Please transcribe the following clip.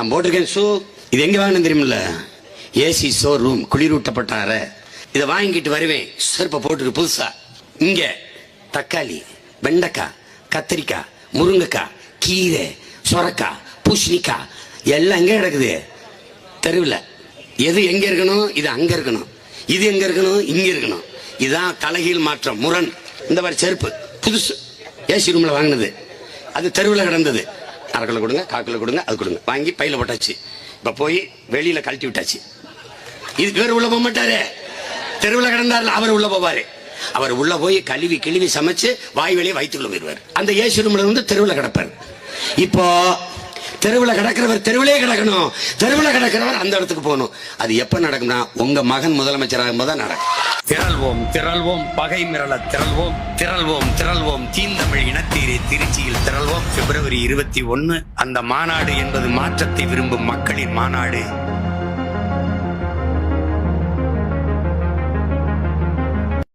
நான் போட்டிருக்கேன் ஷூ. இது எங்க வாங்கினு தெரியுமில்ல? ஏசி ஷோரூம், குளிரூட்டப்பட்ட அறை. இதை வாங்கிட்டு வருவேன், செருப்பை போட்டுருக்கு புதுசா. இங்க தக்காளி, வெண்டைக்காய், கத்திரிக்காய், முருங்கைக்காய், கீரை, சொரக்காய், பூசணிக்காய் எல்லாம் எங்க கிடக்குது? தெருவில். எது எங்க இருக்கணும்? இது அங்க இருக்கணும். இது எங்க இருக்கணும்? இங்க இருக்கணும். இதுதான் தலைகீழ் மாற்றம், முரண். இந்த மாதிரி செருப்பு புதுசு, ஏசி ரூம்ல வாங்கினது. அது தெருவில் கிடந்தது. அரைக்கில் கொடுங்க, காக்கில் கொடுங்க, அது கொடுங்க. வாங்கி பையில போட்டாச்சு. இப்ப போய் வெளியில கழட்டி விட்டாச்சு. இது பேர் உள்ள போக மாட்டாரு. தெருவில் கிடந்தாரு, அவர் உள்ள போவாரு. அவர் உள்ள போய் கழுவி சமைச்சு வாய் வெளியே வயிற்றுக்குள்ள போயிருவார். அந்த ஏசி ரூம்ல இருந்து தெருவில் கிடப்பார். இப்போ தெருவில் கிடக்கிறவர் தெருவிலே கிடக்கணும், தெருவில் கிடக்கிறவர் அந்த இடத்துக்கு போகணும். அது எப்ப நடக்கும்னா உங்க மகன் முதலமைச்சராக போதுதான் நடக்கும். திரள்வோம் திரள்வோம், பகை மிரள திரள்வோம் திரள்வோம் திரள்வோம், தீந்தமிழ் இனத்தீரே திருச்சியில் திரள்வோம். February 21 அந்த மாநாடு என்பது மாற்றத்தை விரும்பும் மக்களின் மாநாடு.